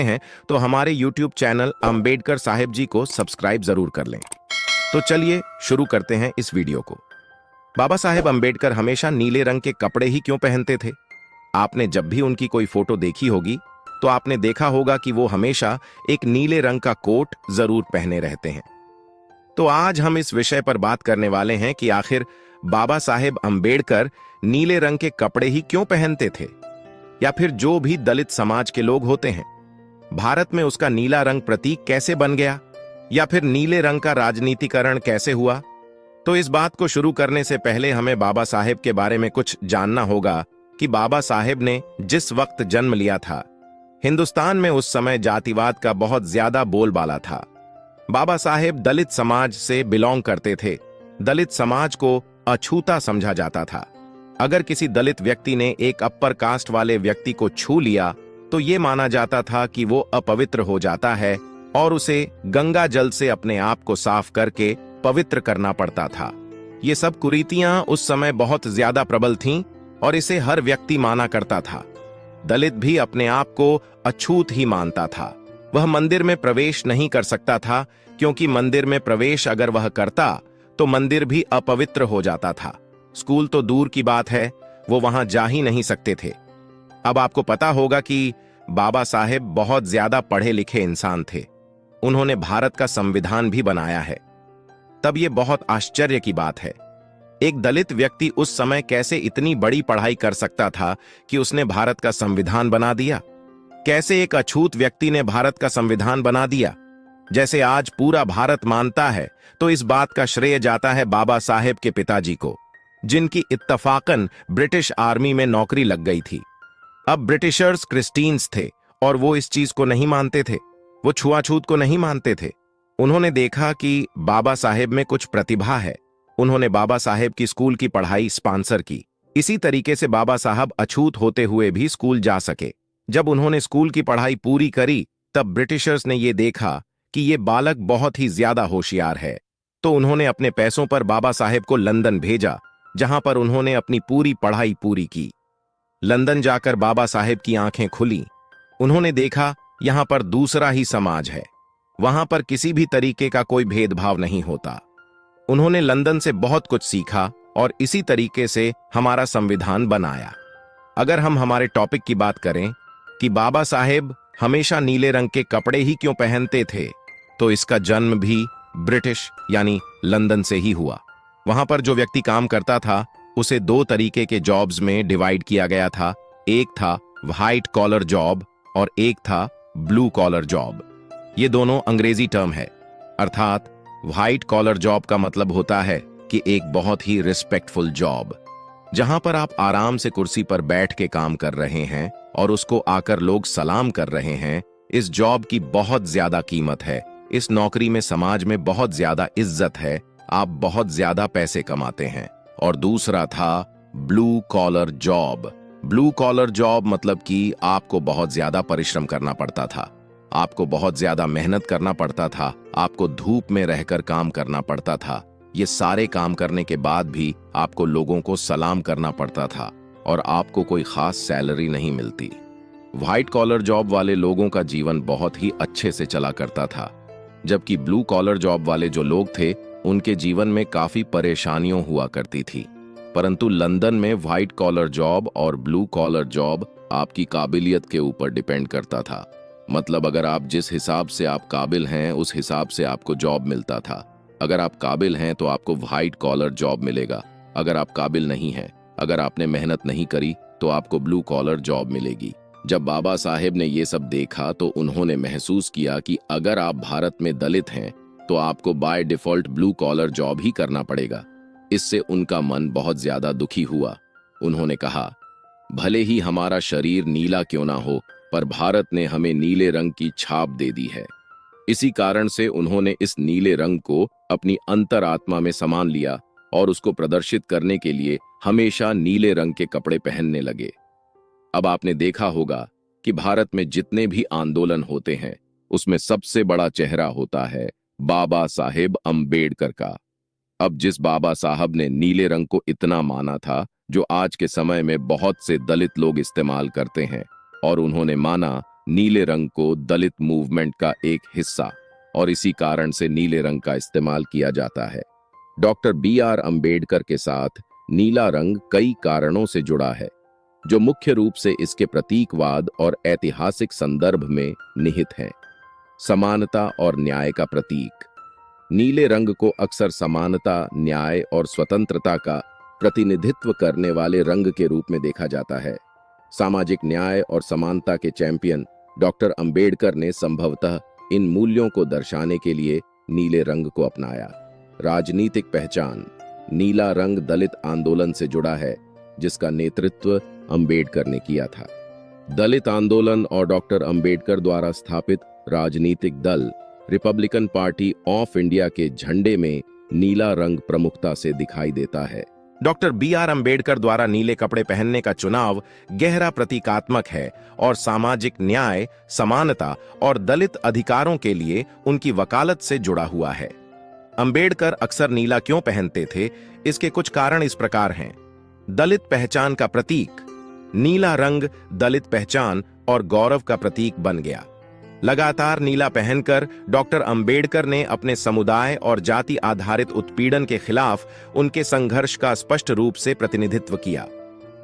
हैं तो हमारे YouTube चैनल अंबेडकर साहिब जी को सब्सक्राइब जरूर कर लें। तो चलिए शुरू करते हैं इस वीडियो को। बाबा साहेब अंबेडकर हमेशा नीले रंग के कपड़े ही क्यों पहनते थे? आपने जब भी उनकी कोई फोटो देखी होगी तो आपने देखा होगा कि वो हमेशा एक नीले रंग का कोट जरूर पहने रहते हैं। तो आज हम इस विषय पर बात करने वाले हैं कि आखिर बाबा साहेब अंबेडकर नीले रंग के कपड़े ही क्यों पहनते थे, या फिर जो भी दलित समाज के लोग होते हैं, भारत में उसका नीला रंग प्रतीक कैसे बन गया, या फिर नीले रंग का राजनीतिकरण कैसे हुआ। तो इस बात को शुरू करने से पहले हमें बाबा साहेब के बारे में कुछ जानना होगा कि बाबा साहेब ने जिस वक्त जन्म लिया था, हिंदुस्तान में उस समय जातिवाद का बहुत ज्यादा बोलबाला था। बाबा साहेब दलित समाज से बिलोंग करते थे। दलित समाज को अछूता समझा जाता था। अगर किसी दलित व्यक्ति ने एक अपर कास्ट वाले व्यक्ति को छू लिया तो यह माना जाता था कि वो अपवित्र हो जाता है और उसे गंगा जल से अपने आप को साफ करके पवित्र करना पड़ता था। ये सब कुरीतियां उस समय बहुत ज्यादा प्रबल थीं और इसे हर व्यक्ति माना करता था। दलित भी अपने आप को अछूत ही मानता था। वह मंदिर में प्रवेश नहीं कर सकता था, क्योंकि मंदिर में प्रवेश अगर वह करता तो मंदिर भी अपवित्र हो जाता था। स्कूल तो दूर की बात है, वो वहां जा ही नहीं सकते थे। अब आपको पता होगा कि बाबा साहेब बहुत ज्यादा पढ़े लिखे इंसान थे। उन्होंने भारत का संविधान भी बनाया है। तब ये बहुत आश्चर्य की बात है, एक दलित व्यक्ति उस समय कैसे इतनी बड़ी पढ़ाई कर सकता था कि उसने भारत का संविधान बना दिया। कैसे एक अछूत व्यक्ति ने भारत का संविधान बना दिया, जैसे आज पूरा भारत मानता है। तो इस बात का श्रेय जाता है बाबा साहेब के पिताजी को, जिनकी इत्तफाकन ब्रिटिश आर्मी में नौकरी लग गई थी। अब ब्रिटिशर्स क्रिश्चियंस थे और वो इस चीज को नहीं मानते थे, वो छुआछूत को नहीं मानते थे। उन्होंने देखा कि बाबा साहेब में कुछ प्रतिभा है। उन्होंने बाबा साहेब की स्कूल की पढ़ाई स्पॉन्सर की। इसी तरीके से बाबा साहब अछूत होते हुए भी स्कूल जा सके। जब उन्होंने स्कूल की पढ़ाई पूरी करी तब ब्रिटिशर्स ने यह देखा कि ये बालक बहुत ही ज्यादा होशियार है, तो उन्होंने अपने पैसों पर बाबा साहेब को लंदन भेजा, जहां पर उन्होंने अपनी पूरी पढ़ाई पूरी की। लंदन जाकर बाबा साहेब की आंखें खुली। उन्होंने देखा यहां पर दूसरा ही समाज है, वहां पर किसी भी तरीके का कोई भेदभाव नहीं होता। उन्होंने लंदन से बहुत कुछ सीखा और इसी तरीके से हमारा संविधान बनाया। अगर हम हमारे टॉपिक की बात करें कि बाबा साहेब हमेशा नीले रंग के कपड़े ही क्यों पहनते थे, तो इसका जन्म भी ब्रिटिश यानी लंदन से ही हुआ। वहां पर जो व्यक्ति काम करता था उसे दो तरीके के जॉब्स में डिवाइड किया गया था। एक था व्हाइट कॉलर जॉब और एक था ब्लू कॉलर जॉब। ये दोनों अंग्रेजी टर्म है। अर्थात व्हाइट कॉलर जॉब का मतलब होता है कि एक बहुत ही रिस्पेक्टफुल जॉब, जहां पर आप आराम से कुर्सी पर बैठ के काम कर रहे हैं और उसको आकर लोग सलाम कर रहे हैं। इस जॉब की बहुत ज्यादा कीमत है। इस नौकरी में समाज में बहुत ज्यादा इज्जत है। आप बहुत ज्यादा पैसे कमाते हैं। और दूसरा था blue collar job. Blue collar job मतलब कि आपको बहुत ज्यादा परिश्रम करना पड़ता था, आपको बहुत ज्यादा मेहनत करना पड़ता था, आपको धूप में रहकर काम करना पड़ता था। ये सारे काम करने के बाद भी आपको लोगों को सलाम करना पड़ता था और आपको कोई खास सैलरी नहीं मिलती। व्हाइट कॉलर जॉब वाले लोगों का जीवन बहुत ही अच्छे से चला करता था, जबकि ब्लू कॉलर जॉब वाले जो लोग थे उनके जीवन में काफी परेशानियों हुआ करती थी। परंतु लंदन में व्हाइट कॉलर जॉब और ब्लू कॉलर जॉब आपकी काबिलियत के ऊपर डिपेंड करता था। मतलब अगर आप जिस हिसाब से आप काबिल हैं उस हिसाब से आपको जॉब मिलता था। अगर आप काबिल हैं तो आपको व्हाइट कॉलर जॉब मिलेगा। अगर आप काबिल नहीं हैं, अगर आपने मेहनत नहीं करी तो आपको ब्लू कॉलर जॉब मिलेगी। जब बाबा साहेब ने ये सब देखा तो उन्होंने महसूस किया कि अगर आप भारत में दलित हैं तो आपको by default blue collar job ही करना पड़ेगा। इससे उनका मन बहुत ज्यादा दुखी हुआ। उन्होंने कहा, भले ही हमारा शरीर नीला क्यों ना हो, पर भारत ने हमें नीले रंग की छाप दे दी है। इसी कारण से उन्होंने इस नीले रंग को अपनी अंतरात्मा में समान लिया और उसको प्रदर्शित करने के लिए हमेशा नीले रंग के कपड़े पहनने लगे। अब आपने देखा होगा कि भारत में जितने भी आंदोलन होते हैं उसमें सबसे बड़ा चेहरा होता है बाबा साहेब अंबेडकर का। अब जिस बाबा साहब ने नीले रंग को इतना माना था, जो आज के समय में बहुत से दलित लोग इस्तेमाल करते हैं, और उन्होंने माना नीले रंग को दलित मूवमेंट का एक हिस्सा और इसी कारण से नीले रंग का इस्तेमाल किया जाता है। Doctor B.R. अंबेडकर के साथ नीला रंग कई कारणों से जुड़ा है, जो मुख्य रूप से इसके प्रतीकवाद और ऐतिहासिक संदर्भ में निहित हैं। समानता और न्याय का प्रतीक। नीले रंग को अक्सर समानता, न्याय और स्वतंत्रता का प्रतिनिधित्व करने वाले रंग के रूप में देखा जाता है। सामाजिक न्याय और समानता के चैंपियन डॉक्टर अंबेडकर ने संभवतः इन मूल्यों को दर्शाने के लिए नीले रंग को अपनाया। राजनीतिक पहचान। नीला रंग दलित आंदोलन से जुड़ा है, जिसका नेतृत्व अंबेडकर ने किया था। दलित आंदोलन और डॉक्टर अंबेडकर द्वारा स्थापित राजनीतिक दल रिपब्लिकन पार्टी ऑफ इंडिया के झंडे में नीला रंग प्रमुखता से दिखाई देता है। Doctor B.R. अंबेडकर द्वारा नीले कपड़े पहनने का चुनाव गहरा प्रतीकात्मक है और सामाजिक न्याय, समानता और दलित अधिकारों के लिए उनकी वकालत से जुड़ा हुआ है। अंबेडकर अक्सर नीला क्यों पहनते थे, इसके कुछ कारण इस प्रकार हैं। दलित पहचान का प्रतीक। नीला रंग दलित पहचान और गौरव का प्रतीक बन गया। लगातार नीला पहनकर डॉक्टर अंबेडकर ने अपने समुदाय और जाति आधारित उत्पीड़न के खिलाफ उनके संघर्ष का स्पष्ट रूप से प्रतिनिधित्व किया।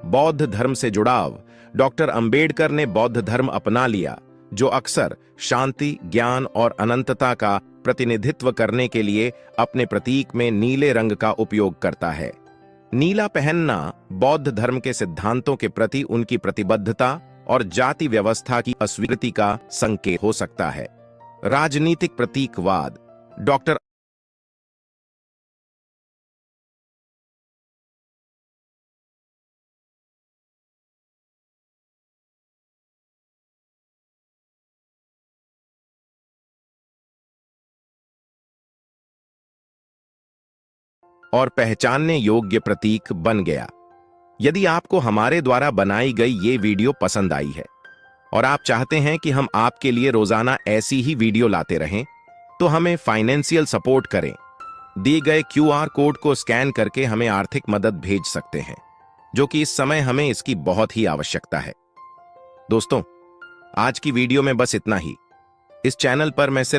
बौद्ध धर्म से जुड़ाव। डॉक्टर अंबेडकर ने बौद्ध धर्म अपना लिया, जो अक्सर शांति, ज्ञान और अनंतता का प्रतिनिधित्व करने के लिए अपने प्रतीक में नीले रंग का उपयोग करता है। नीला पहनना बौद्ध धर्म के सिद्धांतों के प्रति उनकी प्रतिबद्धता और जाति व्यवस्था की अस्वीकृति का संकेत हो सकता है। राजनीतिक प्रतीकवाद। डॉक्टर और पहचानने योग्य प्रतीक बन गया। यदि आपको हमारे द्वारा बनाई गई ये वीडियो पसंद आई है और आप चाहते हैं कि हम आपके लिए रोजाना ऐसी ही वीडियो लाते रहें, तो हमें फाइनेंशियल सपोर्ट करें। दिए गए QR कोड को स्कैन करके हमें आर्थिक मदद भेज सकते हैं, जो कि इस समय हमें इसकी बहुत ही आवश्यकता है। दोस्तों, आज की वीडियो में बस इतना ही। इस चैनल पर मैं सिर्फ